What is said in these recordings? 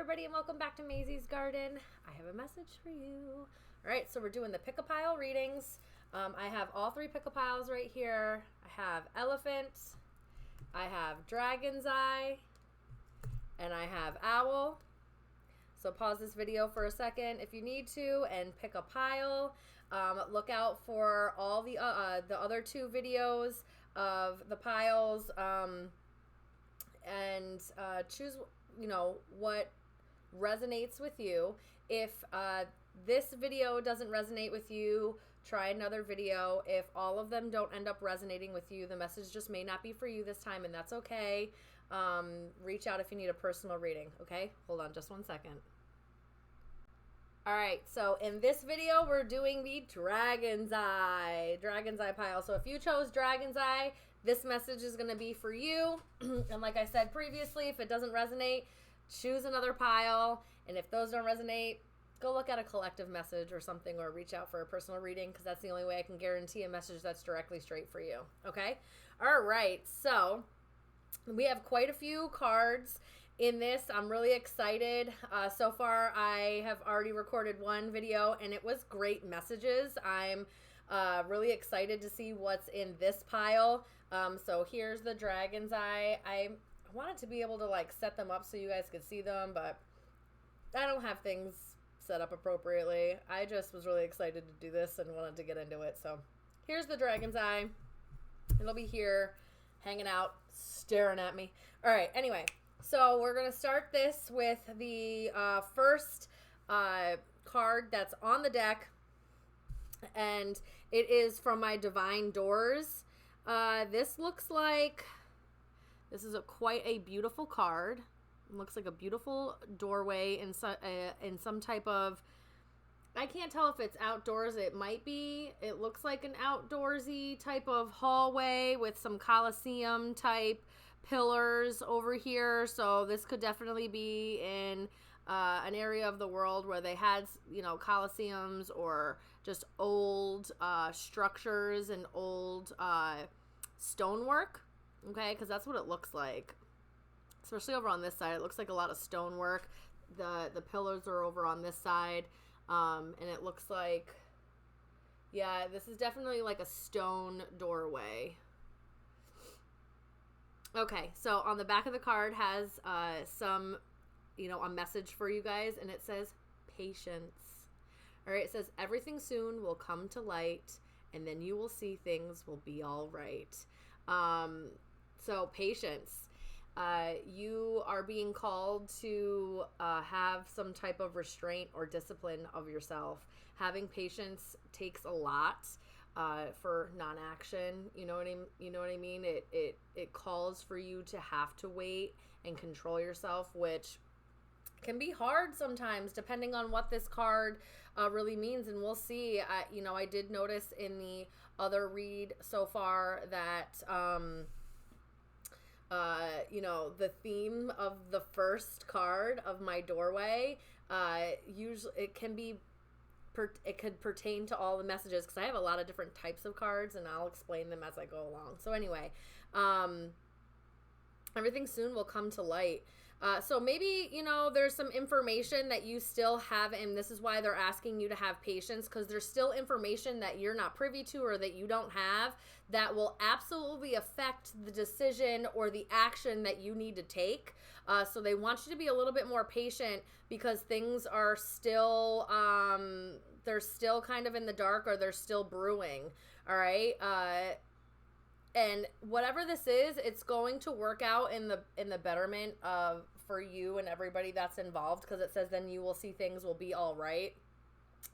everybody, and welcome back to Mazysgarden. I have a message for you. All right, so we're doing the pick-a-pile readings. I have all three pick-a-piles right here. I have Elephant, I have Dragon's Eye, and I have Owl. So pause this video for a second if you need to and pick a pile. Look out for all the other two videos of the piles and choose what resonates with you. If this video doesn't resonate with you, try another video. If all of them don't end up resonating with you, the message just may not be for you this time, and that's okay. Reach out if you need a personal reading, okay? Hold on just one second. All right, so in this video, we're doing the Dragon's Eye pile. So if you chose Dragon's Eye, this message is going to be for you. And like I said previously, if it doesn't resonate, choose another pile. And if those don't resonate, go look at a collective message or something, or reach out for a personal reading, because that's the only way I can guarantee a message that's directly straight for you, okay? All right, so we have quite a few cards in this. I'm really excited. So far, I have already recorded one video, and it was great messages. I'm really excited to see what's in this pile. So here's the Dragon's Eye. I wanted to be able to like set them up so you guys could see them, but I don't have things set up appropriately. I just was really excited to do this and wanted to get into it. So here's the Dragon's Eye. It'll be here hanging out, staring at me. All right, anyway, so we're going to start this with the first card that's on the deck, and it is from my Divine Doors. This looks like, this is quite a beautiful card. It looks like a beautiful doorway in some type of, I can't tell if it's outdoors. It might be. It looks like an outdoorsy type of hallway with some Colosseum type pillars over here. So this could definitely be in an area of the world where they had, Colosseums or just old structures and old stonework. Okay, because that's what it looks like. Especially over on this side, it looks like a lot of stonework. The pillars are over on this side. And it looks like, yeah, this is definitely like a stone doorway. Okay, so on the back of the card has some, a message for you guys, and it says patience. All right, it says everything soon will come to light, and then you will see things will be all right. So patience. You are being called to have some type of restraint or discipline of yourself. Having patience takes a lot for non-action. You know what I mean? It calls for you to have to wait and control yourself, which can be hard sometimes depending on what this card really means, and we'll see. I did notice in the other read so far that the theme of the first card of my doorway, usually it could pertain to all the messages, because I have a lot of different types of cards, and I'll explain them as I go along. So anyway, everything soon will come to light. So maybe, there's some information that you still have, and this is why they're asking you to have patience, because there's still information that you're not privy to or that you don't have that will absolutely affect the decision or the action that you need to take. So they want you to be a little bit more patient, because things are still, they're still kind of in the dark, or they're still brewing. All right. And whatever this is, it's going to work out in the betterment of for you and everybody that's involved, because it says then you will see things will be all right.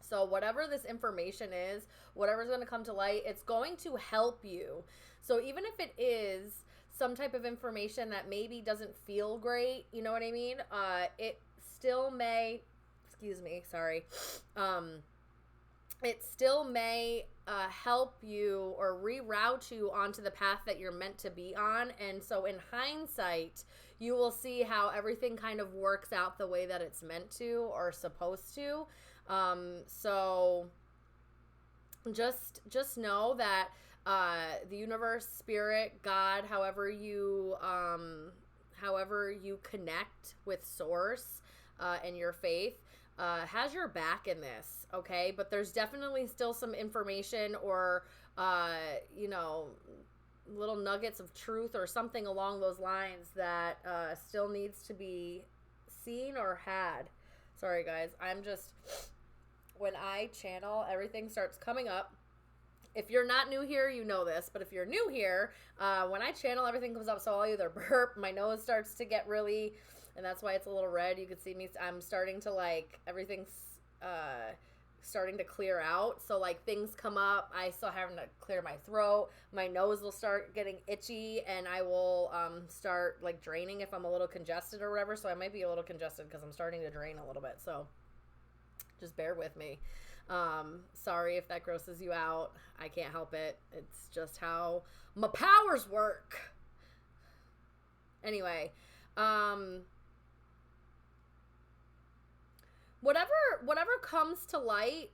So whatever this information is, whatever's going to come to light, it's going to help you. So even if it is some type of information that maybe doesn't feel great, you know what I mean? It still may, it still may help you or reroute you onto the path that you're meant to be on. And so in hindsight, you will see how everything kind of works out the way that it's meant to or supposed to. So just know that the universe, spirit, God, however you connect with source, and your faith has your back in this, okay? But there's definitely still some information or, you know, little nuggets of truth or something along those lines that still needs to be seen or had. Sorry, guys. I'm just, when I channel, everything starts coming up. If you're not new here, you know this, but if you're new here, when I channel, everything comes up, so I'll either burp, my nose starts to get really, and that's why it's a little red. You can see me, I'm starting to, like, everything's starting to clear out, so, like, things come up, I still having to clear my throat, my nose will start getting itchy, and I will start, like, draining if I'm a little congested or whatever, so I might be a little congested because I'm starting to drain a little bit, so just bear with me. Sorry if that grosses you out. I can't help it. It's just how my powers work. Anyway, whatever comes to light,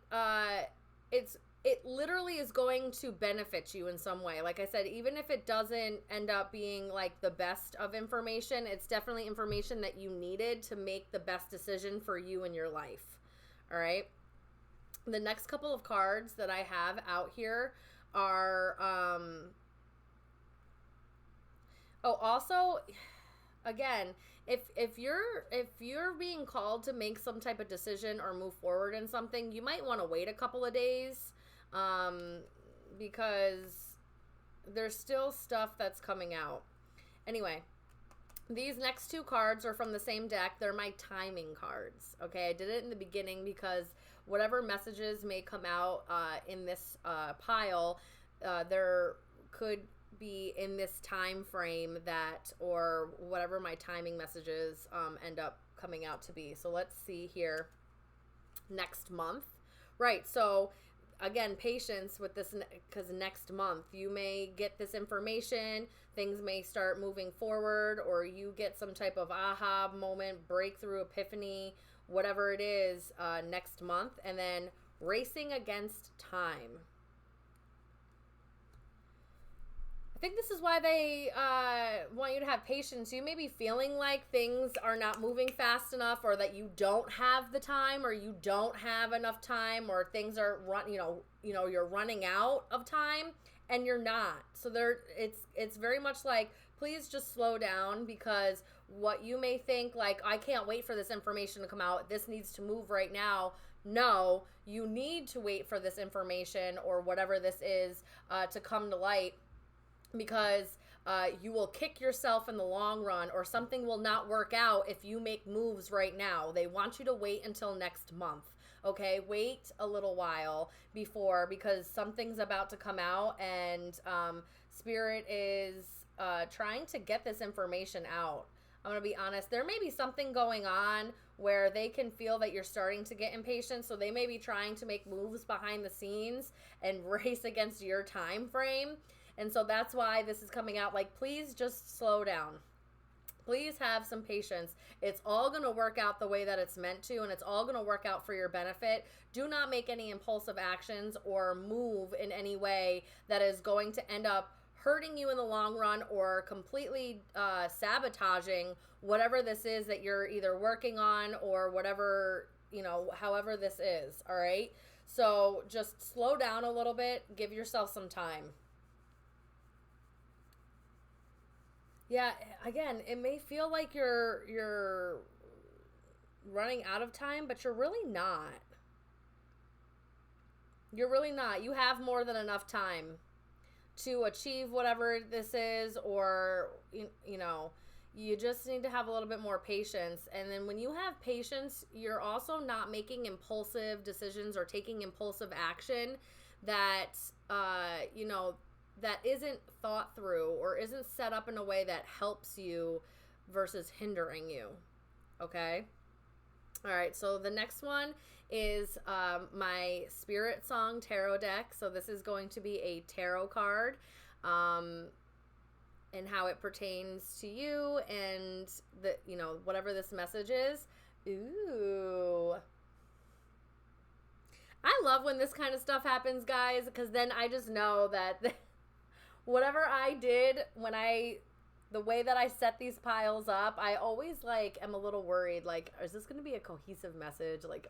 it literally is going to benefit you in some way. Like I said, even if it doesn't end up being like the best of information, it's definitely information that you needed to make the best decision for you in your life. All right. The next couple of cards that I have out here are, also, again, if you're being called to make some type of decision or move forward in something, you might want to wait a couple of days, because there's still stuff that's coming out. Anyway, these next two cards are from the same deck. They're my timing cards. Okay, I did it in the beginning because whatever messages may come out in this pile, there could be in this time frame that, or whatever my timing messages end up coming out to be. So let's see here. Next month. Right, so again, patience with this, because next month you may get this information, things may start moving forward, or you get some type of aha moment, breakthrough, epiphany, whatever it is, next month, and then racing against time. I think this is why they want you to have patience. You may be feeling like things are not moving fast enough, or that you don't have the time, or you don't have enough time, or things are you're running out of time, and you're not. So it's very much like, please just slow down, because what you may think, like, I can't wait for this information to come out, this needs to move right now. No, you need to wait for this information or whatever this is to come to light, because you will kick yourself in the long run, or something will not work out if you make moves right now. They want you to wait until next month. Okay, wait a little while before, because something's about to come out, and Spirit is trying to get this information out. I'm going to be honest. There may be something going on where they can feel that you're starting to get impatient, so they may be trying to make moves behind the scenes and race against your time frame. And so that's why this is coming out. Like, please just slow down. Please have some patience. It's all going to work out the way that it's meant to, and it's all going to work out for your benefit. Do not make any impulsive actions or move in any way that is going to end up hurting you in the long run, or completely sabotaging whatever this is that you're either working on, or whatever, however this is. All right. So just slow down a little bit. Give yourself some time. Yeah, again, it may feel like you're running out of time, but you're really not. You're really not. You have more than enough time to achieve whatever this is, or, you just need to have a little bit more patience. And then when you have patience, you're also not making impulsive decisions or taking impulsive action that, that isn't thought through or isn't set up in a way that helps you versus hindering you. Okay? All right, so the next one is my Spirit Song Tarot deck. So this is going to be a tarot card, and how it pertains to you and whatever this message is. Ooh. I love when this kind of stuff happens, guys, because then I just know that whatever I did when I the way that I set these piles up, I always like am a little worried. Like, is this going to be a cohesive message? Like,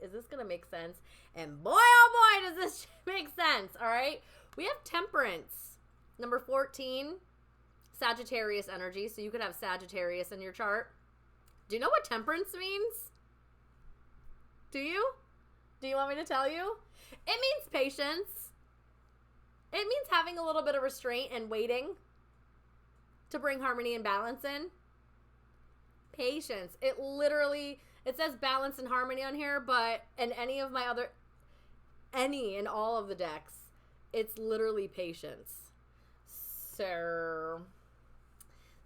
is this going to make sense? And boy, oh boy, does this make sense. All right. We have Temperance, number 14, Sagittarius energy. So you could have Sagittarius in your chart. Do you know what temperance means? Do you? Do you want me to tell you? It means patience. It means having a little bit of restraint and waiting to bring harmony and balance in. Patience. It says balance and harmony on here, but in any and all of the decks, it's literally patience. So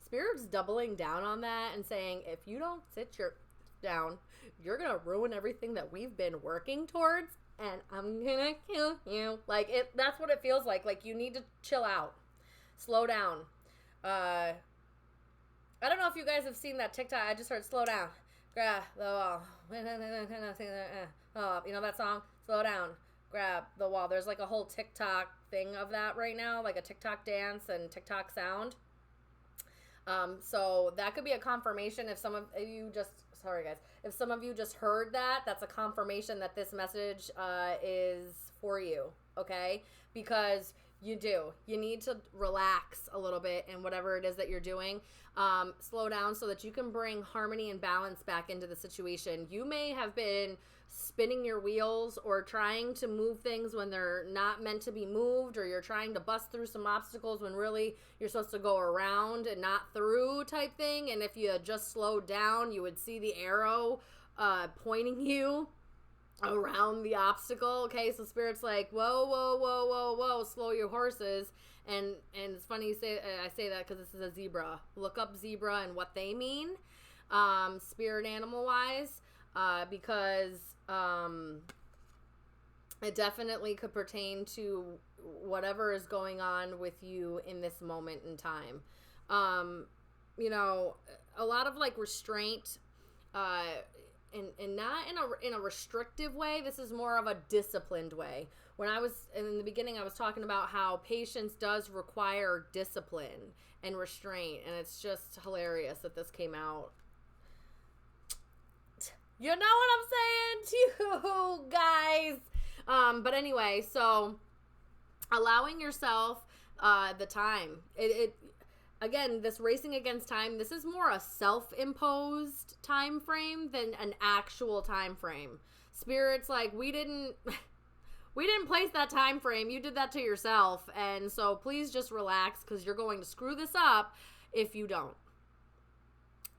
Spirit's doubling down on that and saying, if you don't sit your down, you're going to ruin everything that we've been working towards, and I'm going to kill you. Like, that's what it feels like. Like, you need to chill out. Slow down. I don't know if you guys have seen that TikTok. I just heard slow down. Grab the wall. You know that song? Slow down. Grab the wall. There's like a whole TikTok thing of that right now, like a TikTok dance and TikTok sound. So that could be a confirmation if some of you just, sorry guys, if some of you just heard that, that's a confirmation that this message is for you, okay? Because you need to relax a little bit in whatever it is that you're doing. Slow down so that you can bring harmony and balance back into the situation. You may have been spinning your wheels or trying to move things when they're not meant to be moved, or you're trying to bust through some obstacles when really you're supposed to go around and not through type thing. And if you had just slowed down, you would see the arrow pointing you around the obstacle. Okay, so Spirit's like, whoa, slow your horses. And it's funny I say that because this is a zebra. Look up zebra and what they mean, spirit animal wise, because it definitely could pertain to whatever is going on with you in this moment in time. You know, a lot of like restraint, and not in a restrictive way. This is more of a disciplined way. When I was in the beginning, I was talking about how patience does require discipline and restraint, and it's just hilarious that this came out. You know what I'm saying to you guys? But anyway, so allowing yourself the time. Again, this racing against time, this is more a self-imposed time frame than an actual time frame. Spirit's like, we didn't place that time frame. You did that to yourself. And so please just relax, because you're going to screw this up if you don't.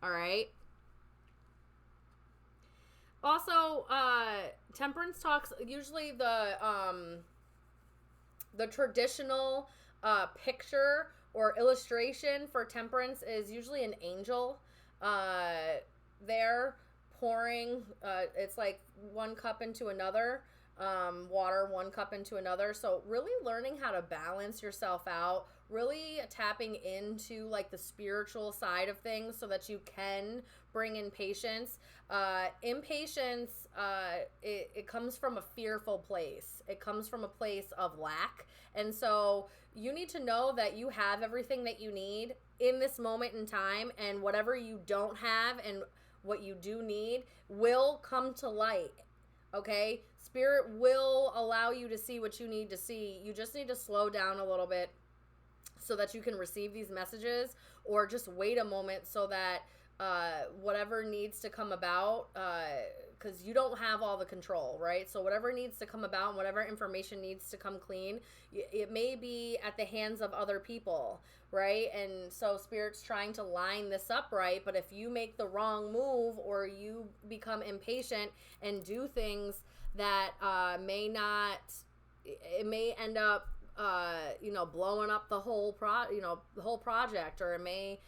All right? Also, Temperance talks, usually the traditional picture or illustration for Temperance is usually an angel there pouring, it's like one cup into another, water, one cup into another. So really learning how to balance yourself out, really tapping into like the spiritual side of things so that you can bring in patience. Impatience, it comes from a fearful place. It comes from a place of lack. And so you need to know that you have everything that you need in this moment in time, and whatever you don't have and what you do need will come to light. Okay? Spirit will allow you to see what you need to see. You just need to slow down a little bit so that you can receive these messages, or just wait a moment so that whatever needs to come about, because you don't have all the control, right? So whatever needs to come about, whatever information needs to come clean, it may be at the hands of other people, right? And so Spirit's trying to line this up right, but if you make the wrong move, or you become impatient and do things that may end up blowing up the whole project, or it may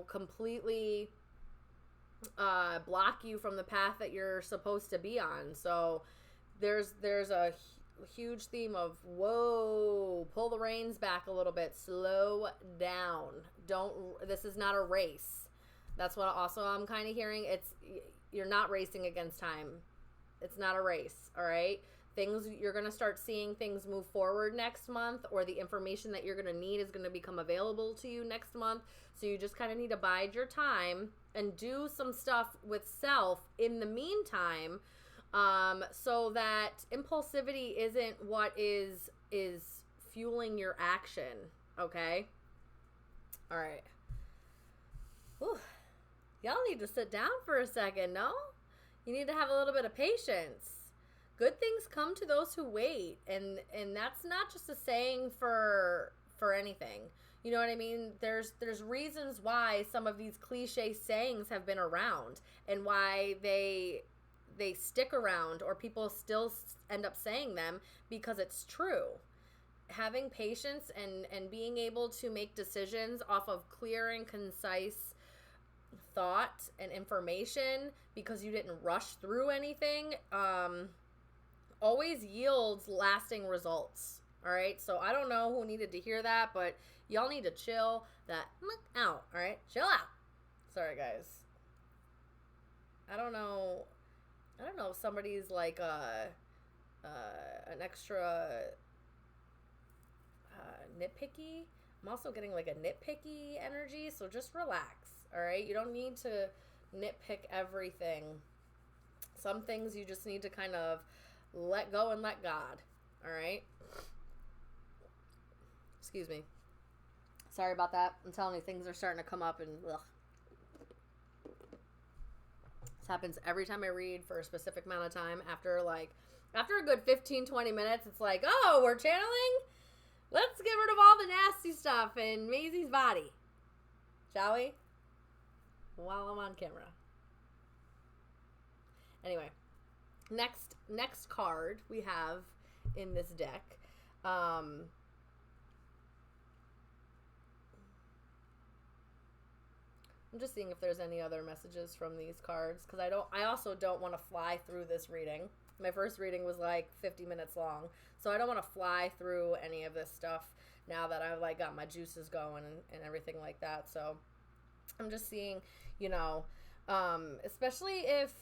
completely block you from the path that you're supposed to be on. So there's a huge theme of, whoa, pull the reins back a little bit, slow down. This is not a race. That's what also I'm kind of hearing. You're not racing against time. It's not a race, all right? You're going to start seeing things move forward next month, or the information that you're going to need is going to become available to you next month. So you just kind of need to bide your time and do some stuff with self in the meantime, so that impulsivity isn't what is fueling your action. Okay? All right. Whew. Y'all need to sit down for a second, no? You need to have a little bit of patience. Good things come to those who wait, and that's not just a saying for anything. You know what I mean? There's reasons why some of these cliche sayings have been around, and why they stick around, or people still end up saying them, because it's true. Having patience and being able to make decisions off of clear and concise thought and information, because you didn't rush through anything, always yields lasting results. All right, so I don't know who needed to hear that, but y'all need to chill that out. All right, chill out. Sorry, guys. I don't know if somebody's like an extra nitpicky. I'm also getting like a nitpicky energy, so just relax. All right, you don't need to nitpick everything. Some things you just need to kind of let go and let God. All right. Excuse me. Sorry about that. I'm telling you, things are starting to come up, and ugh. This happens every time I read for a specific amount of time. After a good 15-20 minutes, it's like, oh, we're channeling? Let's get rid of all the nasty stuff in Maisie's body. Shall we? While I'm on camera. Anyway, next card we have in this deck. I'm just seeing if there's any other messages from these cards, because I also don't want to fly through this reading. My first reading was like 50 minutes long, so I don't want to fly through any of this stuff now that I've like got my juices going and everything like that. So I'm just seeing, especially if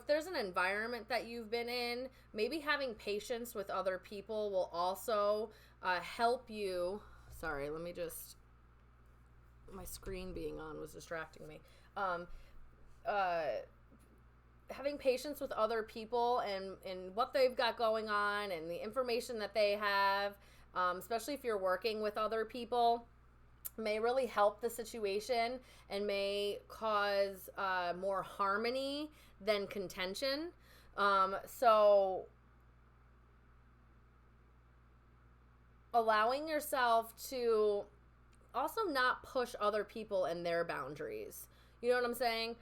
there's an environment that you've been in, maybe having patience with other people will also help you. Sorry, my screen being on was distracting me. Having patience with other people and what they've got going on and the information that they have, especially if you're working with other people, may really help the situation and may cause more harmony than contention. So allowing yourself to also not push other people and their boundaries. You know what I'm saying?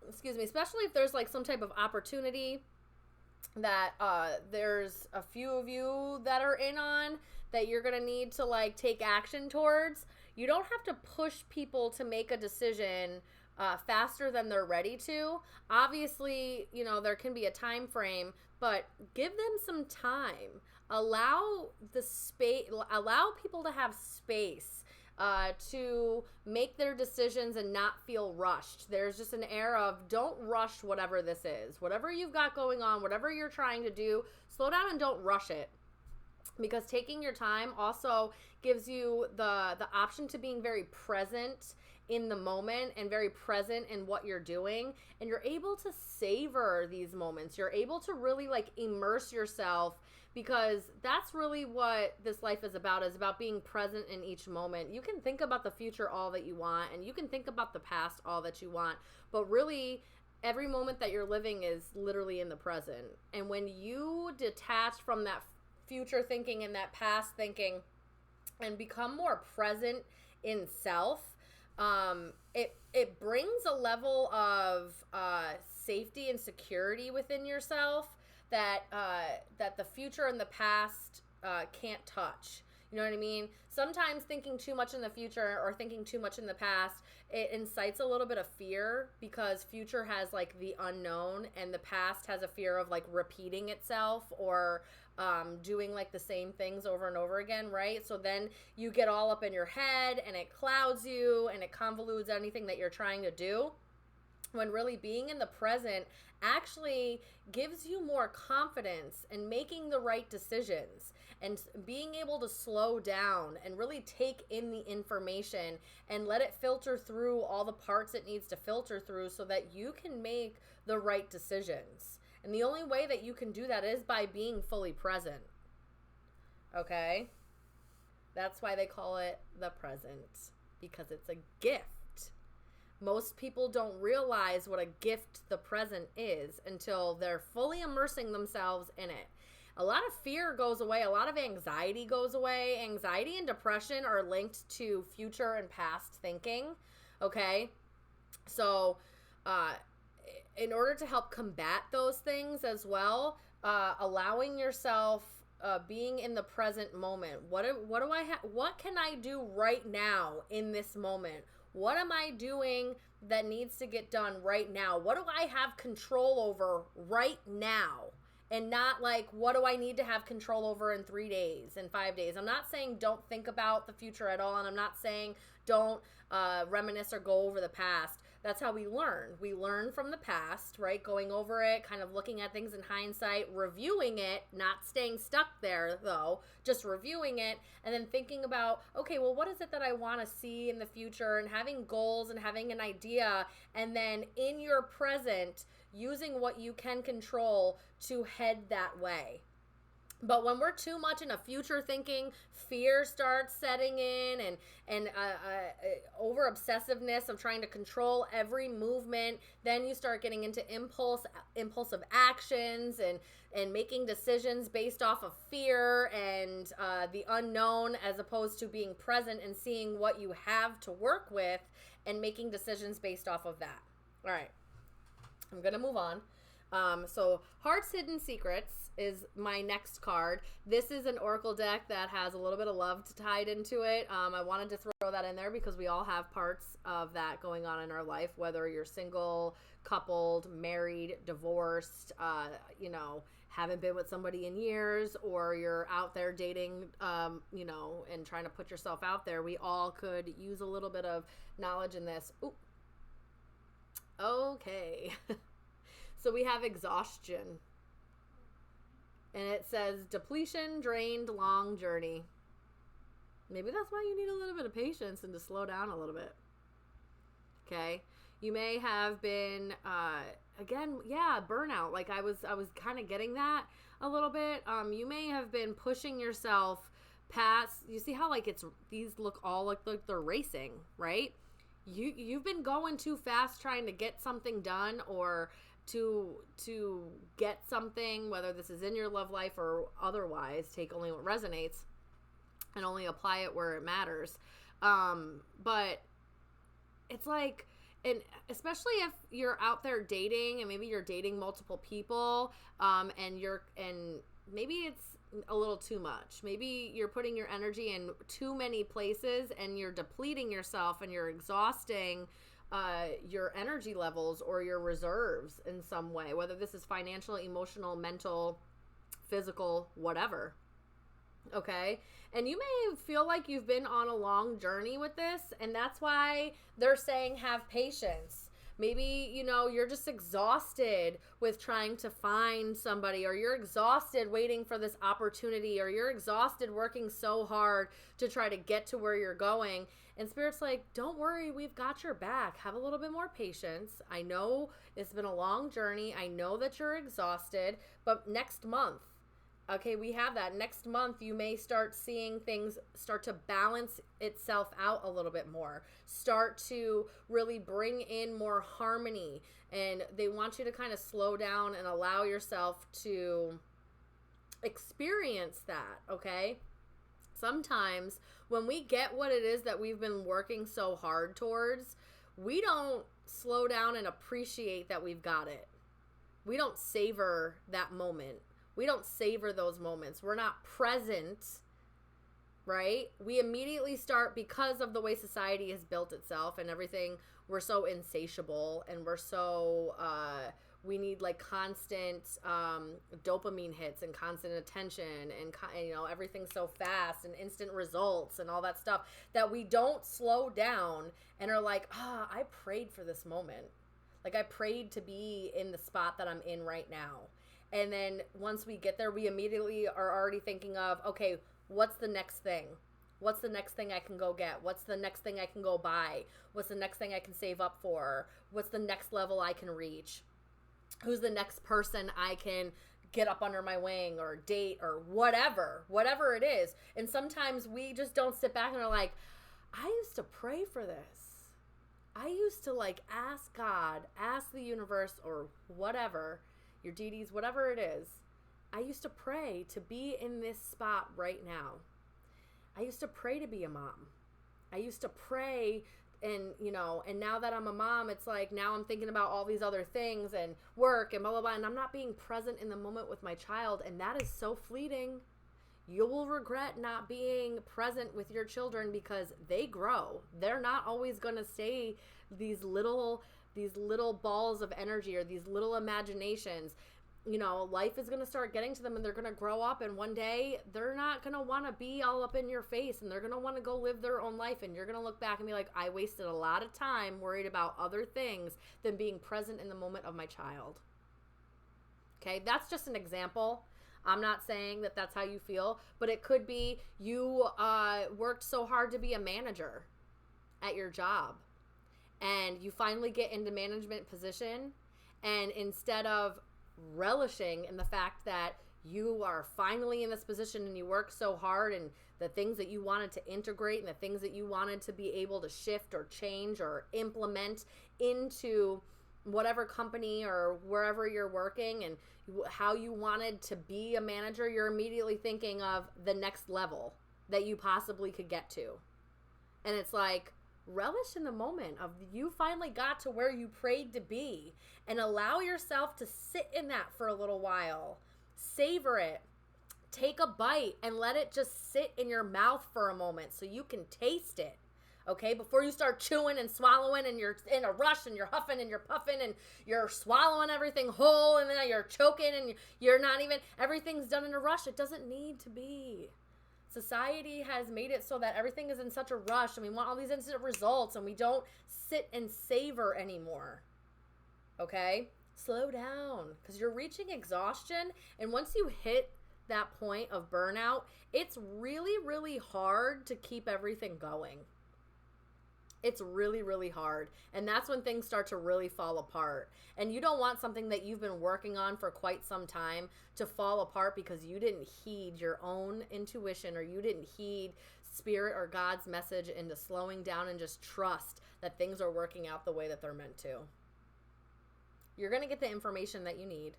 Excuse me. Especially if there's like some type of opportunity that there's a few of you that are in on, that you're going to need to like take action towards. You don't have to push people to make a decision faster than they're ready to. Obviously, there can be a time frame, but give them some time. Allow people to have space to make their decisions and not feel rushed. There's just an air of don't rush whatever this is. Whatever you've got going on, whatever you're trying to do, slow down and don't rush it. Because taking your time also gives you the option to being very present in the moment and very present in what you're doing, and you're able to savor these moments. You're able to really like immerse yourself, because that's really what this life is about being present in each moment. You can think about the future all that you want, and you can think about the past all that you want, but really every moment that you're living is literally in the present. And when you detach from that future thinking and that past thinking and become more present in self, it brings a level of safety and security within yourself that the future and the past can't touch. You know what I mean? Sometimes thinking too much in the future or thinking too much in the past, it incites a little bit of fear, because future has like the unknown and the past has a fear of like repeating itself or doing like the same things over and over again, right? So then you get all up in your head and it clouds you and it convolutes anything that you're trying to do. when really being in the present actually gives you more confidence in making the right decisions and being able to slow down and really take in the information and let it filter through all the parts it needs to filter through so that you can make the right decisions. And the only way that you can do that is by being fully present. Okay? That's why they call it the present, because it's a gift. Most people don't realize what a gift the present is until they're fully immersing themselves in it. A lot of fear goes away. A lot of anxiety goes away. Anxiety and depression are linked to future and past thinking. Okay? So, in order to help combat those things as well, allowing yourself being in the present moment. What can I do right now in this moment? What am I doing that needs to get done right now? What do I have control over right now? And not like, what do I need to have control over in 3 days, in 5 days? I'm not saying don't think about the future at all. And I'm not saying don't reminisce or go over the past. That's how we learn. We learn from the past, right? Going over it, kind of looking at things in hindsight, reviewing it, not staying stuck there though, just reviewing it, and then thinking about, okay, well, what is it that I want to see in the future, and having goals and having an idea, and then in your present, using what you can control to head that way. But when we're too much in a future thinking, fear starts setting in, and over obsessiveness of trying to control every movement. Then you start getting into impulsive actions and making decisions based off of fear and the unknown, as opposed to being present and seeing what you have to work with and making decisions based off of that. All right, I'm gonna move on. So Heart's Hidden Secrets is my next card. This is an oracle deck that has a little bit of love tied into it. I wanted to throw that in there because we all have parts of that going on in our life, whether you're single, coupled, married, divorced, haven't been with somebody in years, or you're out there dating, and trying to put yourself out there. We all could use a little bit of knowledge in this. Ooh. Okay. So we have exhaustion. And it says depletion, drained, long journey. Maybe that's why you need a little bit of patience and to slow down a little bit. Okay. You may have been, burnout. Like I was kind of getting that a little bit. You may have been pushing yourself past, you see how like these look all like they're racing, right? You've been going too fast trying to get something done, or to get something, whether this is in your love life or otherwise. Take only what resonates and only apply it where it matters. But it's like, and especially if you're out there dating and maybe you're dating multiple people, and maybe it's a little too much. Maybe you're putting your energy in too many places and you're depleting yourself and you're exhausting your energy levels or your reserves in some way, whether this is financial, emotional, mental, physical, whatever. Okay? And you may feel like you've been on a long journey with this, and that's why they're saying have patience. Maybe, you're just exhausted with trying to find somebody, or you're exhausted waiting for this opportunity, or you're exhausted working so hard to try to get to where you're going. And Spirit's like, don't worry, we've got your back. Have a little bit more patience. I know it's been a long journey. I know that you're exhausted, but next month, okay, we have that. Next month, you may start seeing things start to balance itself out a little bit more. Start to really bring in more harmony. And they want you to kind of slow down and allow yourself to experience that, okay? Sometimes when we get what it is that we've been working so hard towards, we don't slow down and appreciate that we've got it. We don't savor that moment. We don't savor those moments. We're not present, right? We immediately start, because of the way society has built itself and everything, we're so insatiable, and we're so, we need like constant dopamine hits and constant attention, and everything's so fast and instant results and all that stuff, that we don't slow down and are like, I prayed for this moment. Like, I prayed to be in the spot that I'm in right now. And then once we get there, we immediately are already thinking of, okay, what's the next thing? What's the next thing I can go get? What's the next thing I can go buy? What's the next thing I can save up for? What's the next level I can reach? Who's the next person I can get up under my wing or date or whatever it is. And sometimes we just don't sit back and are like, I used to pray for this. I used to like ask God, ask the universe or whatever, your deities, whatever it is. I used to pray to be in this spot right now. I used to pray to be a mom. I used to pray and, you know, and now that I'm a mom, it's like now I'm thinking about all these other things and work and blah, blah, blah. And I'm not being present in the moment with my child. And that is so fleeting. You will regret not being present with your children because they grow. They're not always going to stay these little balls of energy or these little imaginations. You know, life is going to start getting to them and they're going to grow up, and one day they're not going to want to be all up in your face and they're going to want to go live their own life, and you're going to look back and be like, I wasted a lot of time worried about other things than being present in the moment of my child. Okay, that's just an example. I'm not saying that that's how you feel, but it could be you worked so hard to be a manager at your job and you finally get into management position, and instead of relishing in the fact that you are finally in this position and you work so hard and the things that you wanted to integrate and the things that you wanted to be able to shift or change or implement into whatever company or wherever you're working and how you wanted to be a manager, you're immediately thinking of the next level that you possibly could get to. And it's like, relish in the moment of you finally got to where you prayed to be, and allow yourself to sit in that for a little while. Savor it. Take a bite and let it just sit in your mouth for a moment so you can taste it. Okay, before you start chewing and swallowing and you're in a rush and you're huffing and you're puffing and you're swallowing everything whole and then you're choking and you're not even, everything's done in a rush. It doesn't need to be. Society has made it so that everything is in such a rush and we want all these instant results and we don't sit and savor anymore. Okay? Slow down, because you're reaching exhaustion, and once you hit that point of burnout, it's really, really hard to keep everything going. It's really, really hard. And that's when things start to really fall apart. And you don't want something that you've been working on for quite some time to fall apart because you didn't heed your own intuition or you didn't heed Spirit or God's message into slowing down and just trust that things are working out the way that they're meant to. You're going to get the information that you need.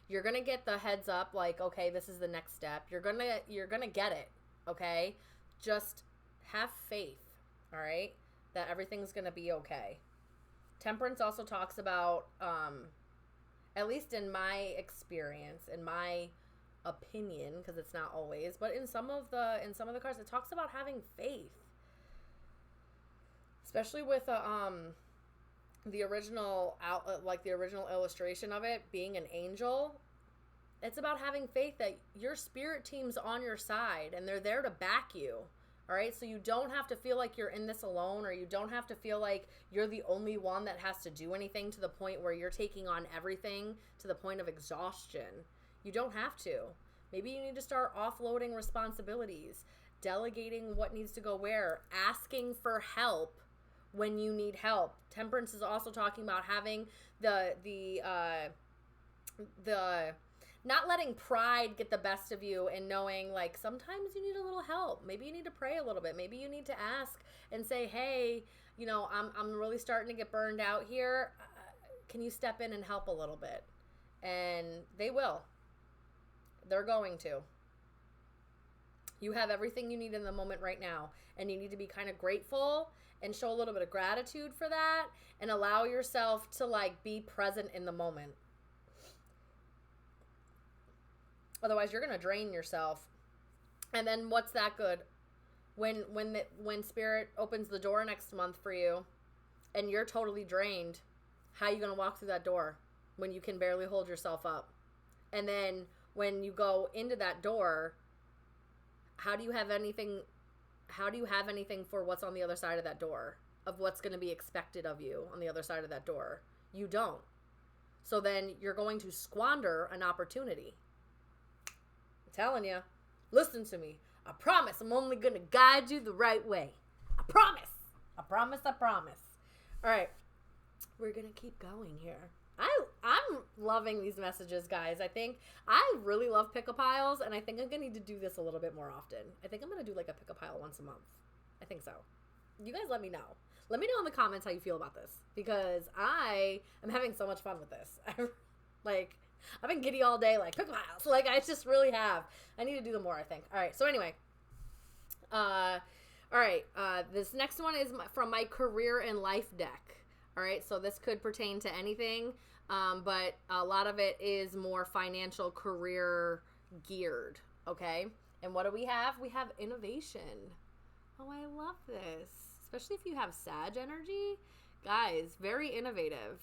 You're going to get the heads up like, okay, this is the next step. You're going to get it, okay? Just have faith, all right? That everything's going to be okay. Temperance also talks about, at least in my experience, in my opinion, because it's not always, but in some of the cards, it talks about having faith. Especially with the original illustration of it being an angel. It's about having faith that your spirit team's on your side and they're there to back you. All right, so you don't have to feel like you're in this alone, or you don't have to feel like you're the only one that has to do anything to the point where you're taking on everything to the point of exhaustion. You don't have to. Maybe you need to start offloading responsibilities, delegating what needs to go where, asking for help when you need help. Temperance is also talking about having the not letting pride get the best of you and knowing like sometimes you need a little help. Maybe you need to pray a little bit. Maybe you need to ask and say, hey, you know, I'm really starting to get burned out here. Can you step in and help a little bit? And they will. They're going to. You have everything you need in the moment right now, and you need to be kind of grateful and show a little bit of gratitude for that and allow yourself to like be present in the moment. Otherwise, you're going to drain yourself. And then what's that good? When Spirit opens the door next month for you and you're totally drained, how are you going to walk through that door when you can barely hold yourself up? And then when you go into that door, how do you have anything for what's on the other side of that door, of what's going to be expected of you on the other side of that door? You don't. So then you're going to squander an opportunity. I'm telling you, listen to me. I promise I'm only going to guide you the right way. I promise. I promise. I promise. All right. We're going to keep going here. I'm loving these messages, guys. I really love pick-a-piles, and I think I'm going to need to do this a little bit more often. I think I'm going to do like a pick-a-pile once a month. I think so. You guys let me know. Let me know in the comments how you feel about this, because I am having so much fun with this. I've been giddy all day, like, pick-a-piles. Like, I just really have. I need to do them more, I think. All right, so anyway. All right, this next one is from my career and life deck. All right, so this could pertain to anything, but a lot of it is more financial, career geared, okay? And what do we have? We have innovation. Oh, I love this. Especially if you have Sag energy. Guys, very innovative,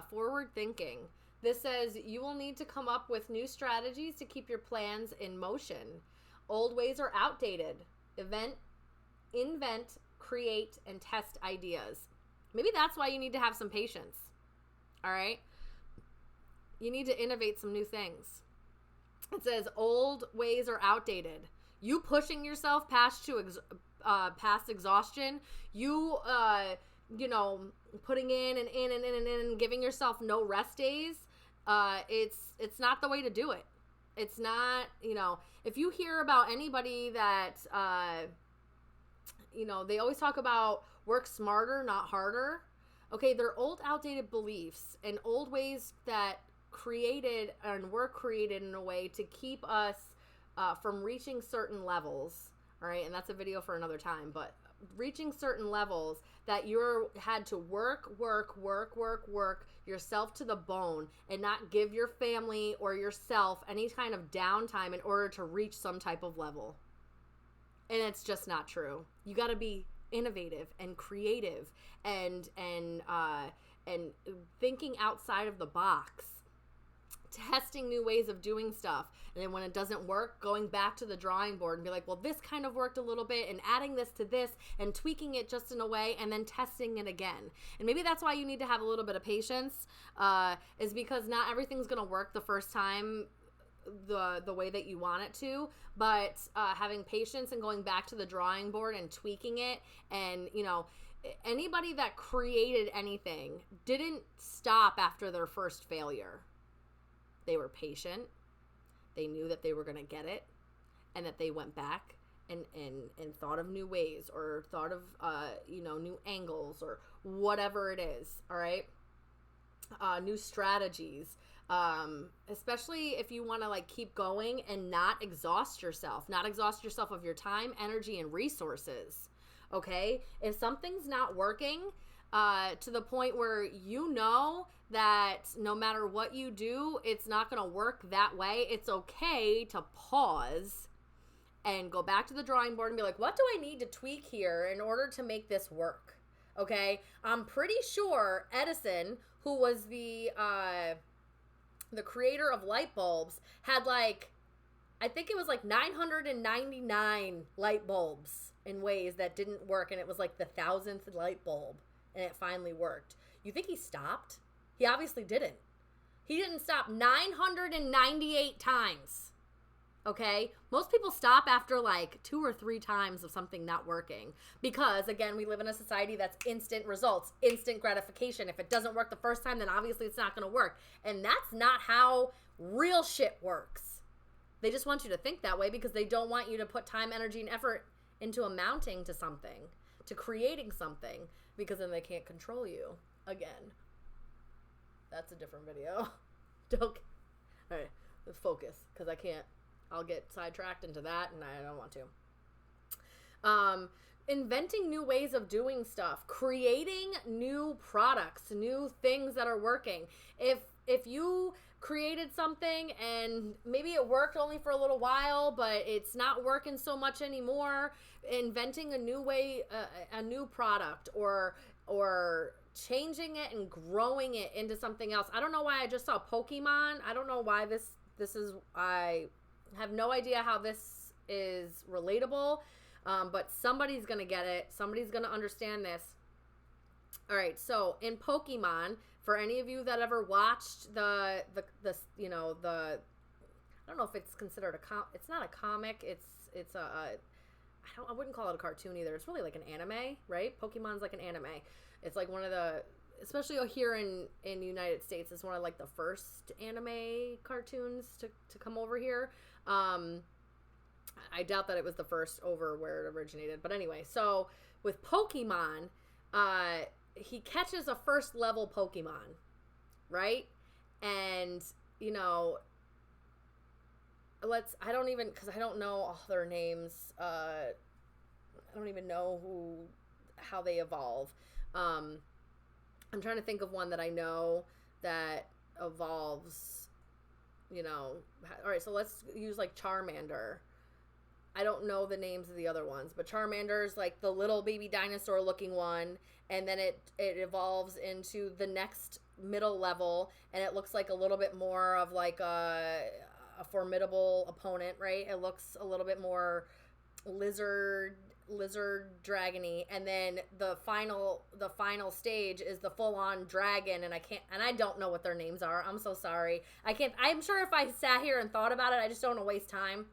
forward thinking. This says you will need to come up with new strategies to keep your plans in motion. Old ways are outdated. Invent, create, and test ideas. Maybe that's why you need to have some patience. All right? You need to innovate some new things. It says old ways are outdated. You pushing yourself past exhaustion, you putting in and giving yourself no rest days, it's not the way to do it. It's not, if you hear about anybody that they always talk about work smarter, not harder. Okay, they're old, outdated beliefs and old ways that created and were created in a way to keep us from reaching certain levels. All right, and that's a video for another time, but reaching certain levels that you had to work yourself to the bone and not give your family or yourself any kind of downtime in order to reach some type of level. And it's just not true. You got to be innovative and creative and thinking outside of the box, testing new ways of doing stuff. And then when it doesn't work, going back to the drawing board and be like, well, this kind of worked a little bit, and adding this to this and tweaking it just in a way, and then testing it again. And maybe that's why you need to have a little bit of patience, is because not everything's going to work the first time the way that you want it to, but having patience and going back to the drawing board and tweaking it. And anybody that created anything didn't stop after their first failure. They were patient. They knew that they were going to get it, and that they went back and thought of new ways, or thought of new angles, or whatever it is. All right, new strategies. Especially if you want to keep going and not exhaust yourself of your time, energy, and resources. Okay, if something's not working to the point where that no matter what you do, it's not going to work that way, it's okay to pause and go back to the drawing board and be like, what do I need to tweak here in order to make this work? Okay, I'm pretty sure Edison, who was the creator of light bulbs, had I think it was 999 light bulbs in ways that didn't work, and it was the 1,000th light bulb, and it finally worked. You think he stopped? He obviously didn't. He didn't stop 998 times. Okay? Most people stop after 2 or 3 times of something not working, because again, we live in a society that's instant results, instant gratification. If it doesn't work the first time, then obviously it's not going to work. And that's not how real shit works. They just want you to think that way because they don't want you to put time, energy, and effort into amounting to something, to creating something, because then they can't control you again. That's a different video. All right, let's focus, because I'll get sidetracked into that, and I don't want to. Inventing new ways of doing stuff, creating new products, new things that are working. If you created something and maybe it worked only for a little while, but it's not working so much anymore, inventing a new way, a new product, or changing it and growing it into something else. I don't know why I just saw Pokemon. I don't know why this is, I have no idea how this is relatable, but somebody's going to get it. Somebody's going to understand this. All right, so in Pokemon, For any of you that ever watched the you know, the, I don't know if it's considered it's not a comic, it's I wouldn't call it a cartoon either. It's really like an anime, right? Pokemon's like an anime. It's like one of the, especially here in the United States, it's one of like the first anime cartoons to come over here. I doubt that it was the first over where it originated. But anyway, so with Pokemon, he catches a first level Pokemon, right? And, you know, I don't even, because I don't know all their names. I don't even know how they evolve. I'm trying to think of one that I know that evolves, you know. All right, so let's use like Charmander. I don't know the names of the other ones, but Charmander's like the little baby dinosaur looking one, and then it evolves into the next middle level, and it looks like a little bit more of like a formidable opponent, right? It looks a little bit more lizard dragony, and then the final stage is the full-on dragon, and I don't know what their names are. I'm so sorry. I'm sure if I sat here and thought about it, I just don't want to waste time.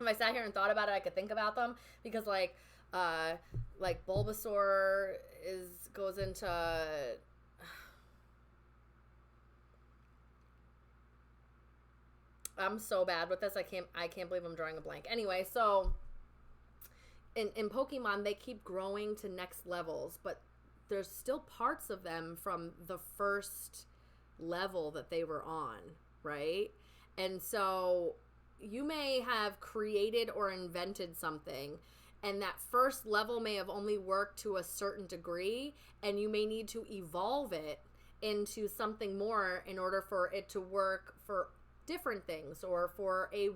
If I sat here and thought about it, I could think about them, because like Bulbasaur goes into, I'm so bad with this. I can't believe I'm drawing a blank. Anyway, so in Pokemon, they keep growing to next levels, but there's still parts of them from the first level that they were on, right? And so you may have created or invented something, and that first level may have only worked to a certain degree, and you may need to evolve it into something more in order for it to work for different things, or for a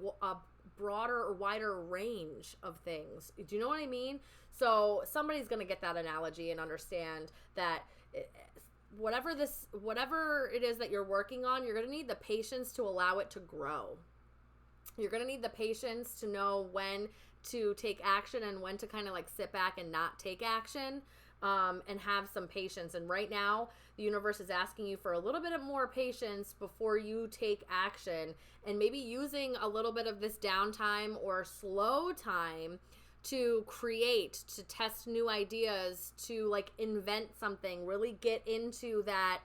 broader or wider range of things. Do you know what I mean? So somebody's going to get that analogy and understand that whatever it is that you're working on, you're going to need the patience to allow it to grow. You're going to need the patience to know when to take action and when to kind of like sit back and not take action, and have some patience. And right now, the universe is asking you for a little bit of more patience before you take action, and maybe using a little bit of this downtime or slow time to create, to test new ideas, to like invent something, really get into that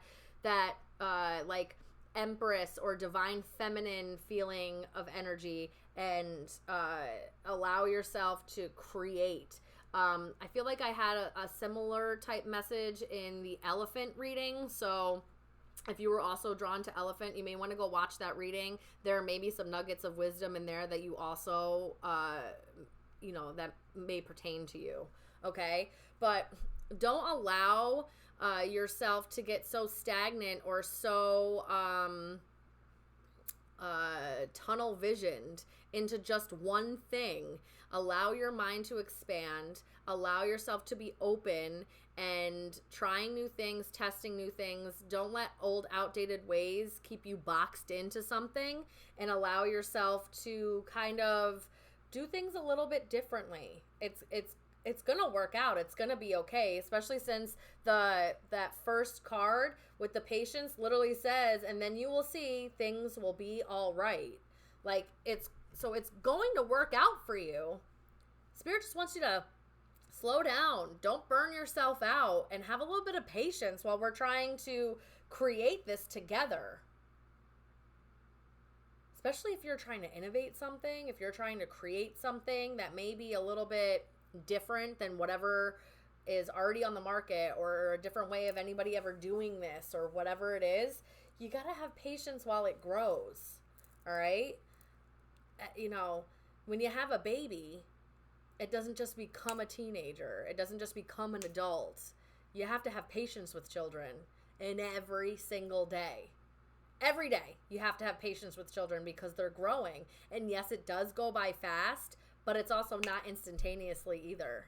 like Empress or divine feminine feeling of energy, and allow yourself to create. I feel like I had a similar type message in the elephant reading. So if you were also drawn to elephant, you may want to go watch that reading. There may be some nuggets of wisdom in there that you also, that may pertain to you. Okay. But don't allow yourself to get so stagnant or so tunnel visioned into just one thing. Allow your mind to expand. Allow yourself to be open and trying new things, testing new things. Don't let old, outdated ways keep you boxed into something, and allow yourself to kind of do things a little bit differently. It's gonna work out. It's gonna be okay, especially since that first card with the patience literally says, and then you will see things will be all right. Like it's going to work out for you. Spirit just wants you to slow down. Don't burn yourself out, and have a little bit of patience while we're trying to create this together. Especially if you're trying to innovate something, if you're trying to create something that may be a little bit different than whatever is already on the market, or a different way of anybody ever doing this, or whatever it is, you got to have patience while it grows. All right? When you have a baby, it doesn't just become a teenager. It doesn't just become an adult. You have to have patience with children, and every single day. Every day you have to have patience with children, because they're growing. And yes, it does go by fast, but it's also not instantaneously either.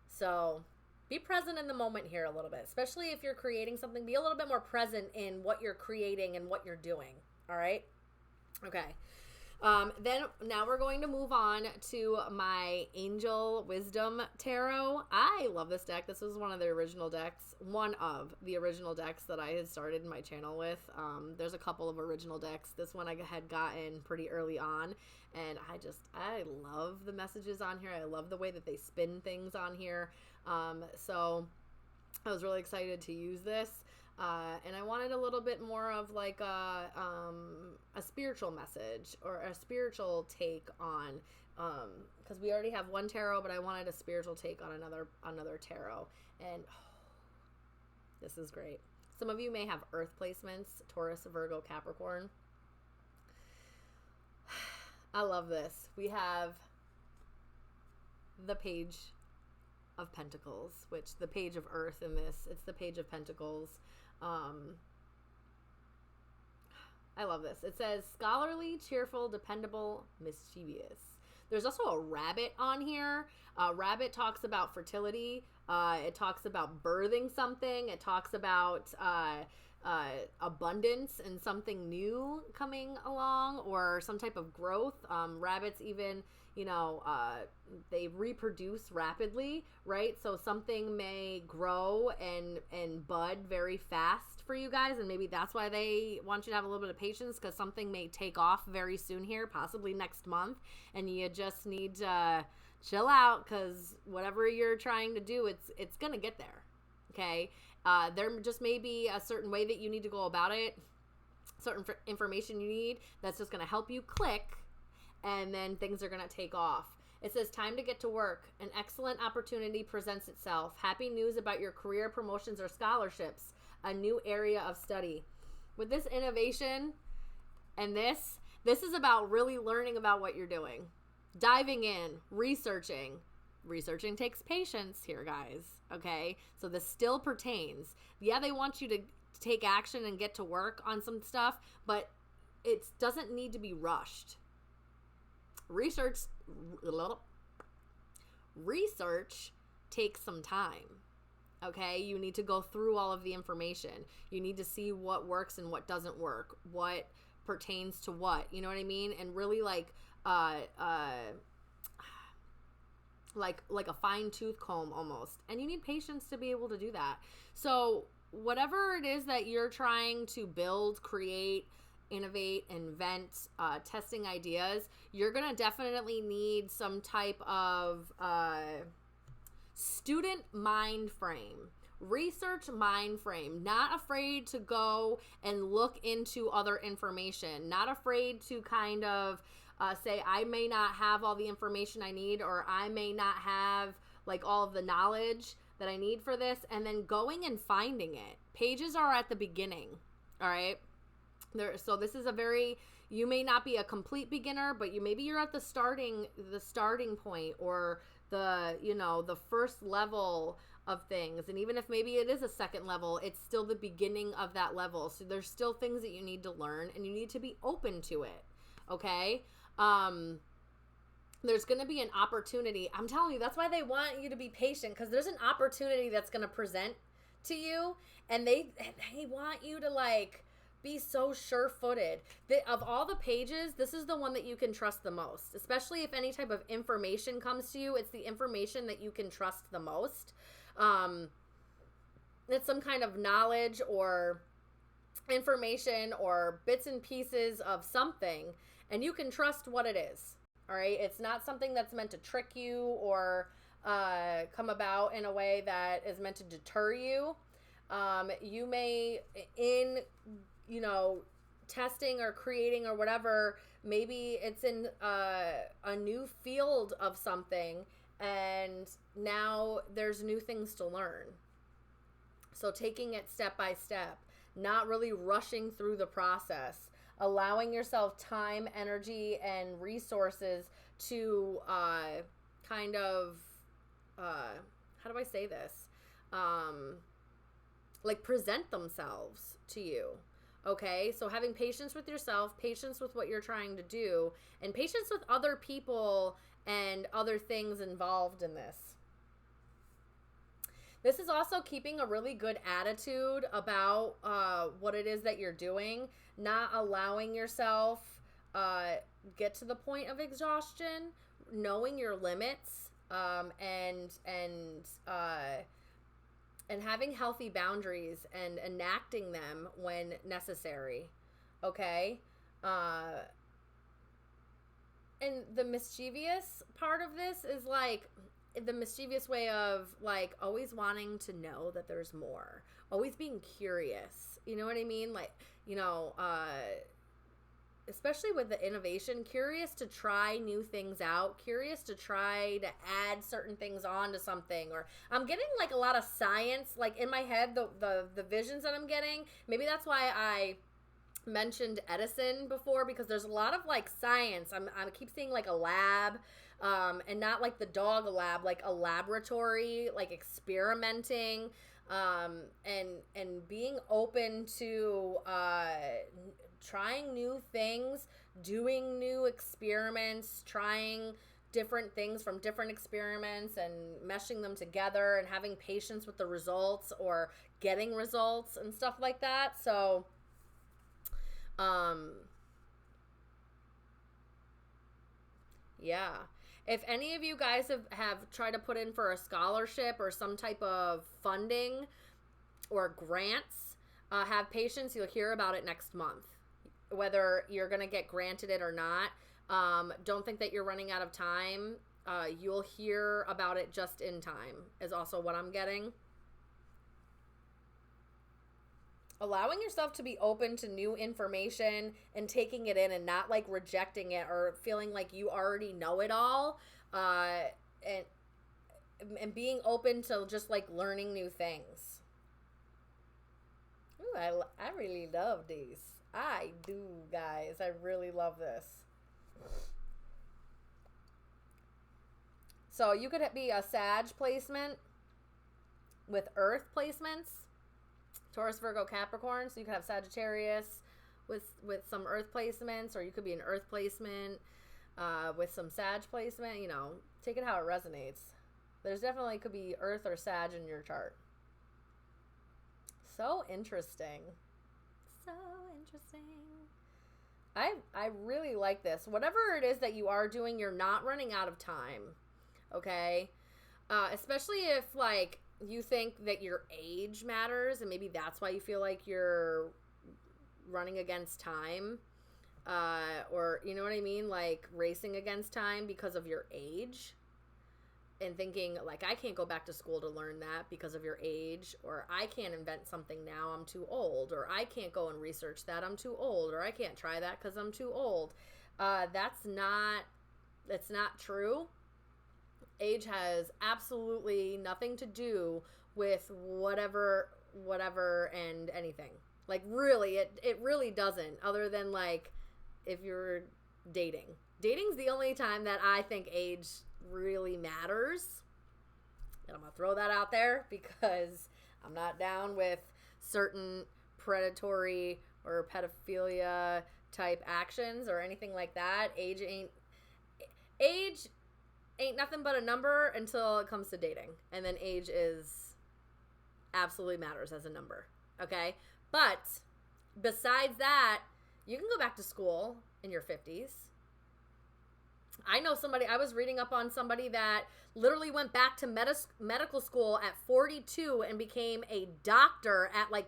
So be present in the moment here a little bit, especially if you're creating something. Be a little bit more present in what you're creating and what you're doing. All right? Okay. Then now we're going to move on to my Angel Wisdom Tarot. I love this deck. This was one of the original decks that I had started my channel with. There's a couple of original decks. This one I had gotten pretty early on, and I love the messages on here. I love the way that they spin things on here. So I was really excited to use this. And I wanted a little bit more of like a spiritual message or a spiritual take on, because we already have one tarot, but I wanted a spiritual take on another tarot. And this is great. Some of you may have earth placements, Taurus, Virgo, Capricorn. I love this. We have the Page of Pentacles, which the Page of Earth in this, it's the Page of Pentacles. I love this. It says scholarly, cheerful, dependable, mischievous. There's also a rabbit on here. Rabbit talks about fertility. It talks about birthing something. It talks about abundance and something new coming along, or some type of growth. Rabbits even, they reproduce rapidly, right? So something may grow and bud very fast for you guys, and maybe that's why they want you to have a little bit of patience, because something may take off very soon here, possibly next month, and you just need to chill out, because whatever you're trying to do, it's gonna get there. Okay, there just may be a certain way that you need to go about it, certain information you need that's just gonna help you click, and then things are gonna take off. It says, time to get to work. An excellent opportunity presents itself. Happy news about your career promotions or scholarships. A new area of study. With this innovation and this is about really learning about what you're doing. Diving in, researching. Researching takes patience here, guys. Okay? So this still pertains. Yeah, they want you to take action and get to work on some stuff, but it doesn't need to be rushed. Research takes some time. Okay, you need to go through all of the information. You need to see what works and what doesn't work, what pertains to what, you know what I mean? And really like a fine-tooth comb almost. And you need patience to be able to do that. So whatever it is that you're trying to build, create, innovate, invent, testing ideas, you're gonna definitely need some type of student mind frame, research mind frame, not afraid to go and look into other information, not afraid to kind of say, I may not have all the information I need, or I may not have like all of the knowledge that I need for this, and then going and finding it. Pages are at the beginning, all right? So this is you may not be a complete beginner, but maybe you're at the starting point, or the first level of things. And even if maybe it is a second level, it's still the beginning of that level. So there's still things that you need to learn, and you need to be open to it. Okay. There's going to be an opportunity. I'm telling you, that's why they want you to be patient, because there's an opportunity that's going to present to you, and they want you to like be so sure-footed. Of all the pages, this is the one that you can trust the most, especially if any type of information comes to you. It's the information that you can trust the most. It's some kind of knowledge or information or bits and pieces of something, and you can trust what it is. All right? It's not something that's meant to trick you or come about in a way that is meant to deter you. You may, in testing or creating or whatever, maybe it's in a new field of something, and now there's new things to learn. So taking it step by step, not really rushing through the process, allowing yourself time, energy, and resources to kind of, how do I say this? Like present themselves to you. Okay, so having patience with yourself, patience with what you're trying to do, and patience with other people and other things involved in this. This is also keeping a really good attitude about what it is that you're doing, not allowing yourself get to the point of exhaustion, knowing your limits, and having healthy boundaries and enacting them when necessary. Okay? And the mischievous part of this is like the mischievous way of like always wanting to know that there's more, always being curious. You know what I mean? Like, especially with the innovation, curious to try new things out, curious to try to add certain things onto something. Or I'm getting like a lot of science, like in my head, the visions that I'm getting. Maybe that's why I mentioned Edison before, because there's a lot of like science. I keep seeing like a lab, and not like the dog lab, like a laboratory, like experimenting, and being open to trying new things, doing new experiments, trying different things from different experiments and meshing them together, and having patience with the results or getting results and stuff like that. So yeah. If any of you guys have tried to put in for a scholarship or some type of funding or grants, have patience. You'll hear about it next month, whether you're going to get granted it or not. Don't think that you're running out of time. You'll hear about it just in time is also what I'm getting. Allowing yourself to be open to new information and taking it in and not like rejecting it or feeling like you already know it all, and being open to just like learning new things. Ooh, I really love these. I do, guys. I really love this. So you could be a Sag placement with Earth placements. Taurus, Virgo, Capricorn. So you could have Sagittarius with some Earth placements, or you could be an Earth placement with some Sag placement. Take it how it resonates. There's definitely could be Earth or Sag in your chart. So interesting. So interesting. I really like this. Whatever it is that you are doing, you're not running out of time. Okay? Especially if like you think that your age matters, and maybe that's why you feel like you're running against time, or you know what I mean, like racing against time because of your age, and thinking like, I can't go back to school to learn that because of your age, or I can't invent something now, I'm too old, or I can't go and research that, I'm too old, or I can't try that because I'm too old. That's not true. Age has absolutely nothing to do with whatever and anything. Like really, it really doesn't, other than like if you're dating. Dating's the only time that I think age really matters. And I'm going to throw that out there because I'm not down with certain predatory or pedophilia type actions or anything like that. Age ain't nothing but a number until it comes to dating. And then age absolutely matters as a number. Okay? But besides that, you can go back to school in your 50s. I know somebody, I was reading up on somebody that literally went back to medical school at 42 and became a doctor at like,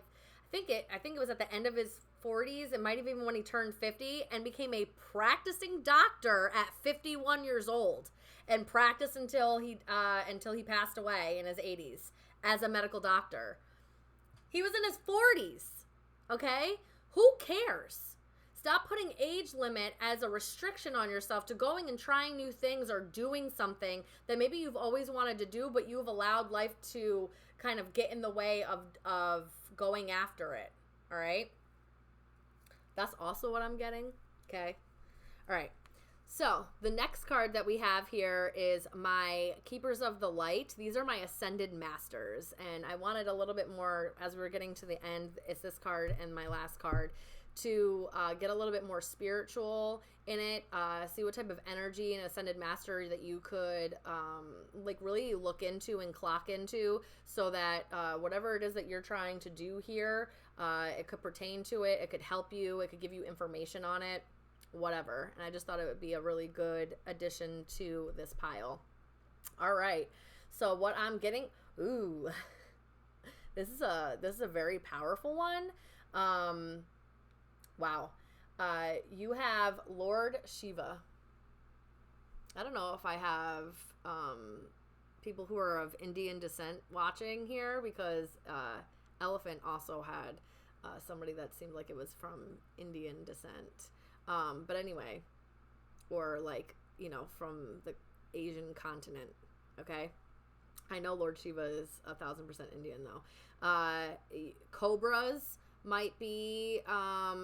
I think it was at the end of his 40s. It might have even when he turned 50, and became a practicing doctor at 51 years old, and practiced until he passed away in his 80s as a medical doctor. He was in his 40s. Okay? Who cares? Stop putting age limit as a restriction on yourself to going and trying new things or doing something that maybe you've always wanted to do, but you've allowed life to kind of get in the way of going after it. All right? That's also what I'm getting. Okay? All right. So the next card that we have here is my Keepers of the Light. These are my Ascended Masters. And I wanted a little bit more, as we're getting to the end, it's this card and my last card, to get a little bit more spiritual in it, see what type of energy and Ascended Master that you could like really look into and clock into, so that whatever it is that you're trying to do here, it could pertain to it, it could help you, it could give you information on it. whatever. And I just thought it would be a really good addition to this pile. All right. So what I'm getting, ooh, this is a very powerful one. Wow. You have Lord Shiva. I don't know if I have people who are of Indian descent watching here, because Elephant also had somebody that seemed like it was from Indian descent. But anyway, or like, you know, from the Asian continent. Okay. I know Lord Shiva is 1,000% Indian though. Cobras might be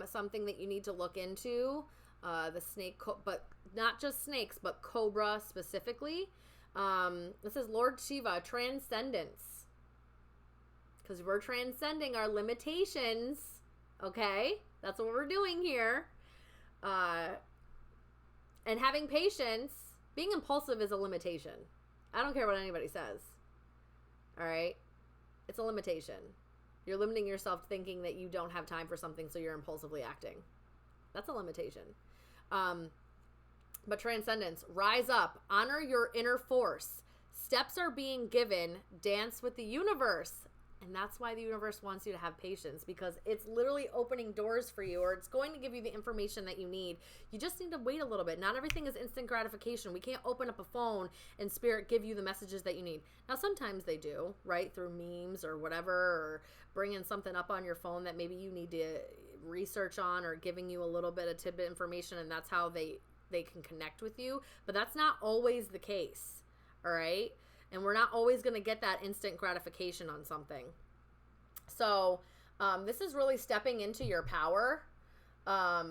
something that you need to look into. The snake, but not just snakes, but cobra specifically. This is Lord Shiva, transcendence. Because we're transcending our limitations. Okay? That's what we're doing here. And having patience. Being impulsive is a limitation. I don't care what anybody says. Alright? It's a limitation. You're limiting yourself thinking that you don't have time for something, so you're impulsively acting. That's a limitation. But transcendence, rise up, honor your inner force. Steps are being given, dance with the universe. And that's why the universe wants you to have patience, because it's literally opening doors for you, or it's going to give you the information that you need. You just need to wait a little bit. Not everything is instant gratification. We can't open up a phone and spirit give you the messages that you need. Now, sometimes they do, right? Through memes or whatever, or bringing something up on your phone that maybe you need to research on, or giving you a little bit of tidbit information, and that's how they can connect with you. But that's not always the case, all right? And we're not always going to get that instant gratification on something. So this is really stepping into your power. I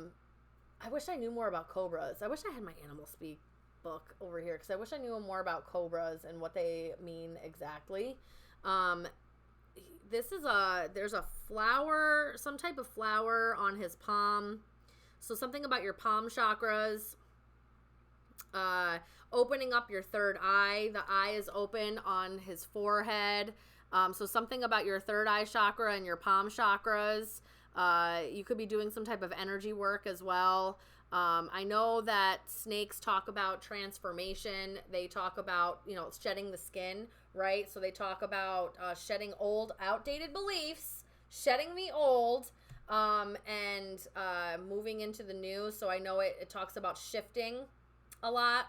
wish I knew more about cobras. I wish I had my Animal Speak book over here, because I wish I knew more about cobras and what they mean exactly. This is there's a flower, some type of flower on his palm. So something about your palm chakras. Opening up your third eye. The eye is open on his forehead. So something about your third eye chakra and your palm chakras. You could be doing some type of energy work as well. I know that snakes talk about transformation. They talk about, you know, shedding the skin, right? So they talk about shedding old, outdated beliefs, shedding the old, and moving into the new. So I know it talks about shifting a lot.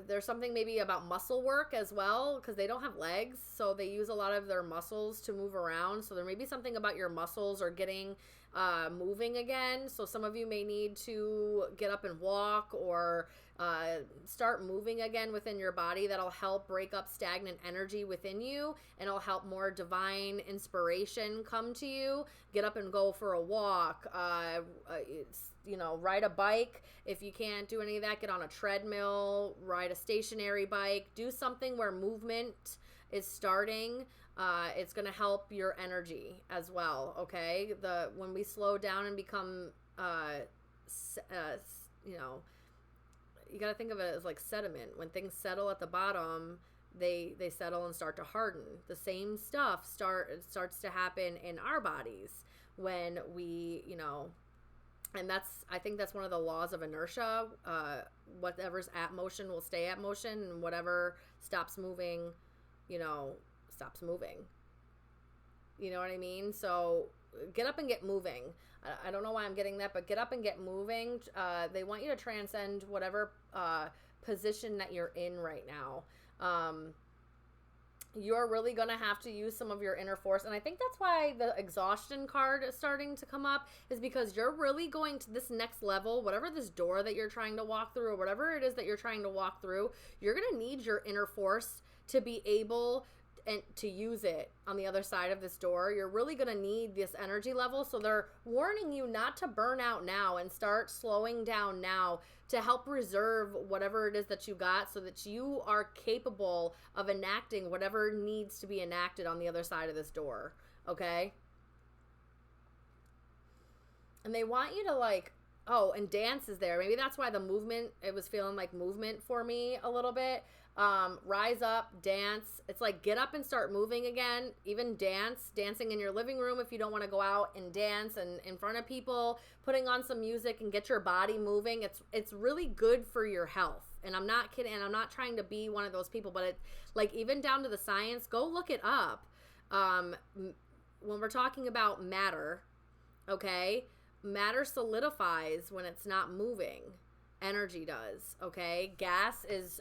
There's something maybe about muscle work as well, because they don't have legs, so they use a lot of their muscles to move around. So there may be something about your muscles or getting moving again. So some of you may need to get up and walk, or start moving again within your body. That'll help break up stagnant energy within you, and it'll help more divine inspiration come to you. Get up and go for a walk. You know, ride a bike. If you can't do any of that, get on a treadmill, ride a stationary bike, do something where movement is starting. It's going to help your energy as well. Okay. When we slow down and become, you know, you got to think of it as like sediment. When things settle at the bottom, they settle and start to harden. The same stuff starts to happen in our bodies when we, you know, and I think that's one of the laws of inertia. Whatever's at motion will stay at motion, and whatever stops moving, you know, stops moving. You know what I mean? So get up and get moving. I don't know why I'm getting that, but get up and get moving. They want you to transcend whatever position that you're in right now. You're really going to have to use some of your inner force. And I think that's why the exhaustion card is starting to come up, is because you're really going to this next level, whatever this door that you're trying to walk through, or whatever it is that you're trying to walk through, you're going to need your inner force to be able and to use it on the other side of this door. You're really going to need this energy level. So they're warning you not to burn out now, and start slowing down now to help reserve whatever it is that you got, so that you are capable of enacting whatever needs to be enacted on the other side of this door. Okay. And they want you to like, oh, and dance is there. Maybe that's why the movement, it was feeling like movement for me a little bit. Rise up, dance. It's like get up and start moving again. Even dancing in your living room if you don't want to go out and dance and in front of people, putting on some music and get your body moving. It's really good for your health. And I'm not kidding. And I'm not trying to be one of those people, but it like even down to the science, go look it up. When we're talking about matter, okay, matter solidifies when it's not moving. Energy does, okay? Gas is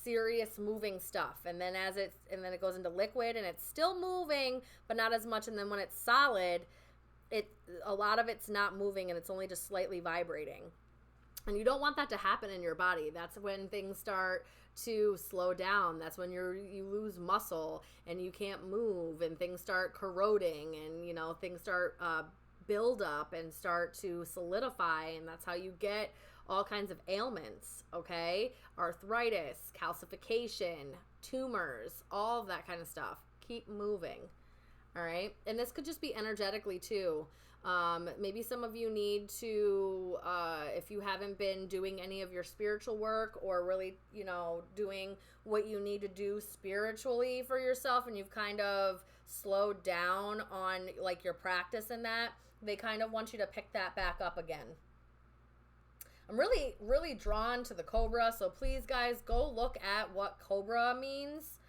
serious moving stuff, and then it goes into liquid and it's still moving but not as much, and then when it's solid, a lot of it's not moving and it's only just slightly vibrating. And you don't want that to happen in your body. That's when things start to slow down. That's when you lose muscle and you can't move, and things start corroding, and things start build up and start to solidify, and that's how you get all kinds of ailments, okay? Arthritis, calcification, tumors, all of that kind of stuff. Keep moving, all right? And this could just be energetically too. Maybe some of you need to, if you haven't been doing any of your spiritual work or really, doing what you need to do spiritually for yourself, and you've kind of slowed down on like your practice in that, they kind of want you to pick that back up again. I'm really, really drawn to the cobra, so please, guys, go look at what cobra means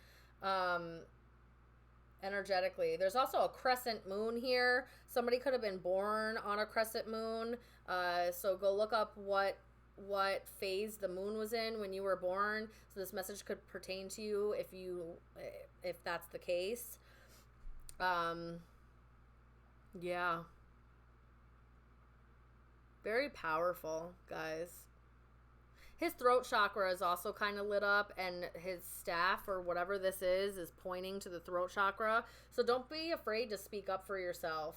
energetically. There's also a crescent moon here. Somebody could have been born on a crescent moon, so go look up what phase the moon was in when you were born. So this message could pertain to you if that's the case. Yeah. Very powerful, guys. His throat chakra is also kind of lit up, and his staff or whatever this is pointing to the throat chakra. So don't be afraid to speak up for yourself.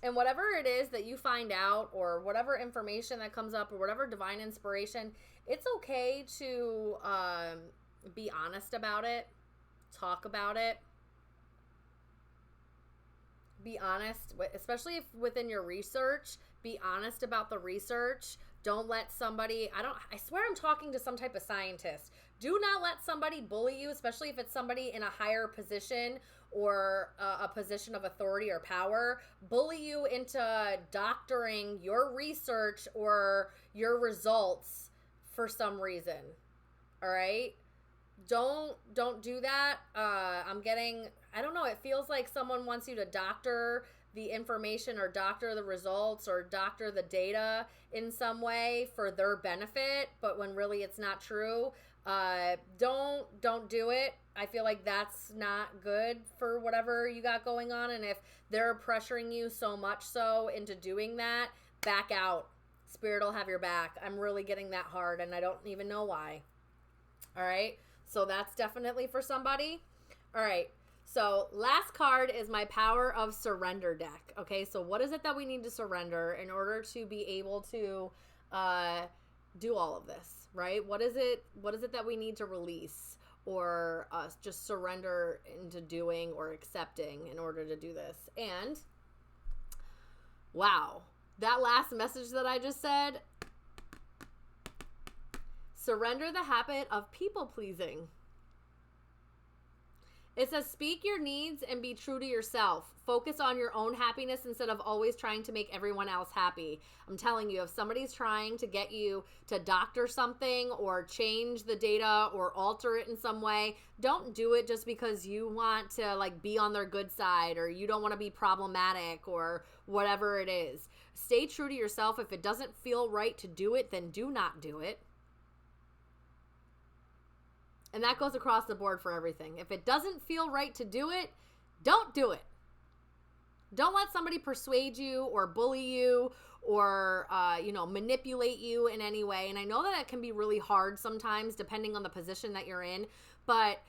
And whatever it is that you find out, or whatever information that comes up, or whatever divine inspiration, it's okay to be honest about it. Talk about it. Be honest, especially if within your research, be honest about the research. Don't let somebody, I swear I'm talking to some type of scientist. Do not let somebody bully you, especially if it's somebody in a higher position or a position of authority or power, bully you into doctoring your research or your results for some reason. All right? Don't do that. I don't know, it feels like someone wants you to doctor the information or doctor the results or doctor the data in some way for their benefit, but when really it's not true. Don't do it. I feel like that's not good for whatever you got going on, and if they're pressuring you so much so into doing that, back out. Spirit will have your back. I'm really getting that hard, and I don't even know why. All right? So that's definitely for somebody. All right. So last card is my Power of Surrender deck. Okay. So what is it that we need to surrender in order to be able to do all of this, right? What is it that we need to release or just surrender into doing or accepting in order to do this? And wow, that last message that I just said, surrender the habit of people pleasing. It says, speak your needs and be true to yourself. Focus on your own happiness instead of always trying to make everyone else happy. I'm telling you, if somebody's trying to get you to doctor something or change the data or alter it in some way, don't do it just because you want to like be on their good side or you don't want to be problematic or whatever it is. Stay true to yourself. If it doesn't feel right to do it, then do not do it. And that goes across the board for everything. If it doesn't feel right to do it, don't do it. Don't let somebody persuade you or bully you or, manipulate you in any way. And I know that it can be really hard sometimes depending on the position that you're in. But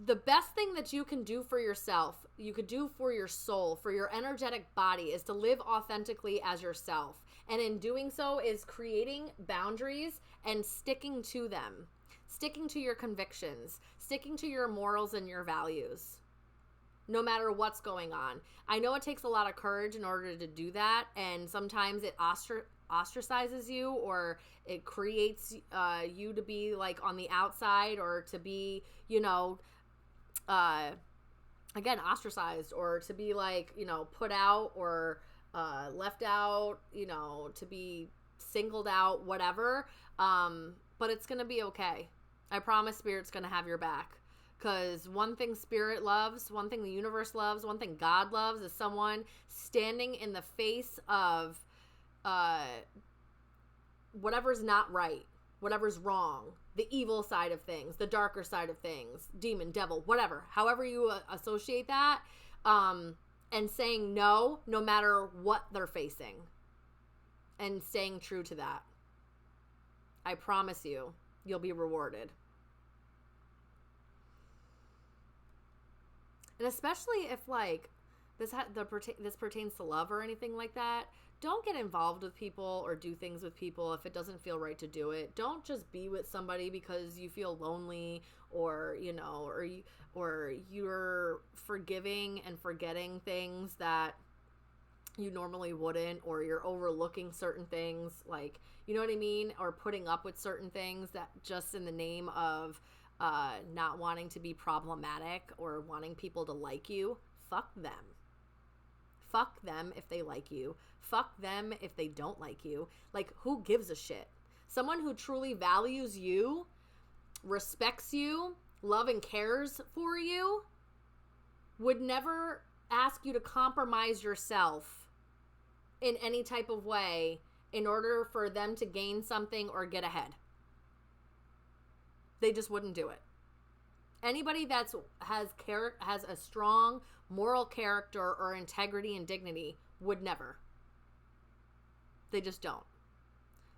the best thing that you can do for yourself, you could do for your soul, for your energetic body, is to live authentically as yourself. And in doing so is creating boundaries and sticking to them. Sticking to your convictions, sticking to your morals and your values. no matter what's going on. I know it takes a lot of courage in order to do that, and sometimes it ostracizes you, or it creates you to be like on the outside, or to be, you know, again, ostracized, or to be like, you know, put out, or left out, you know, to be singled out, whatever. But it's going to be okay. I promise Spirit's going to have your back. Because one thing Spirit loves, one thing the universe loves, one thing God loves is someone standing in the face of whatever's not right, whatever's wrong, the evil side of things, the darker side of things, demon, devil, whatever, however you associate that, and saying no matter what they're facing, and staying true to that. I promise you, you'll be rewarded. And especially if, like, this pertains to love or anything like that, don't get involved with people or do things with people if it doesn't feel right to do it. Don't just be with somebody because you feel lonely, or, you know, or you're forgiving and forgetting things that you normally wouldn't, or you're overlooking certain things, like, you know what I mean? Or putting up with certain things that just in the name of not wanting to be problematic or wanting people to like you. Fuck them. Fuck them if they like you. Fuck them if they don't like you. Like, who gives a shit? Someone who truly values you, respects you, love and cares for you, would never ask you to compromise yourself in any type of way in order for them to gain something or get ahead. They just wouldn't do it. Anybody has a strong moral character or integrity and dignity would never. They just don't.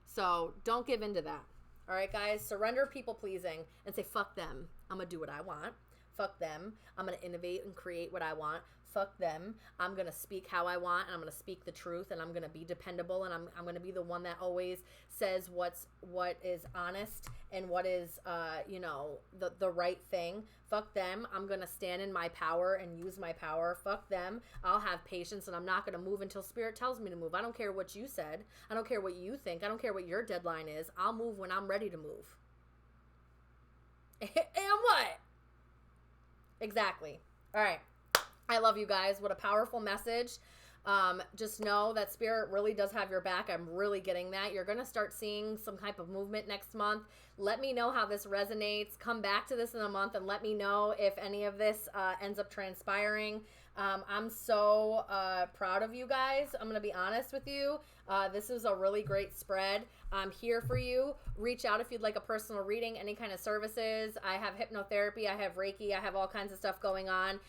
So don't give in to that. All right, guys, surrender people pleasing and say, fuck them. I'm going to do what I want. Fuck them. I'm going to innovate and create what I want. Fuck them. I'm going to speak how I want, and I'm going to speak the truth, and I'm going to be dependable, and I'm going to be the one that always says what is honest and what is, you know, the right thing. Fuck them. I'm going to stand in my power and use my power. Fuck them. I'll have patience, and I'm not going to move until Spirit tells me to move. I don't care what you said. I don't care what you think. I don't care what your deadline is. I'll move when I'm ready to move. And what? Exactly. All right. I love you guys. What a powerful message. Just know that Spirit really does have your back. I'm really getting that. You're going to start seeing some type of movement next month. Let me know how this resonates. Come back to this in a month and let me know if any of this ends up transpiring. I'm so proud of you guys. I'm going to be honest with you. This is a really great spread. I'm here for you. Reach out if you'd like a personal reading, any kind of services. I have hypnotherapy. I have Reiki. I have all kinds of stuff going on.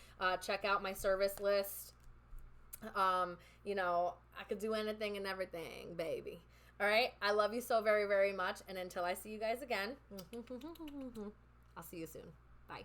Check out my service list. You know, I could do anything and everything, baby. All right. I love you so very, very much. And until I see you guys again, I'll see you soon. Bye.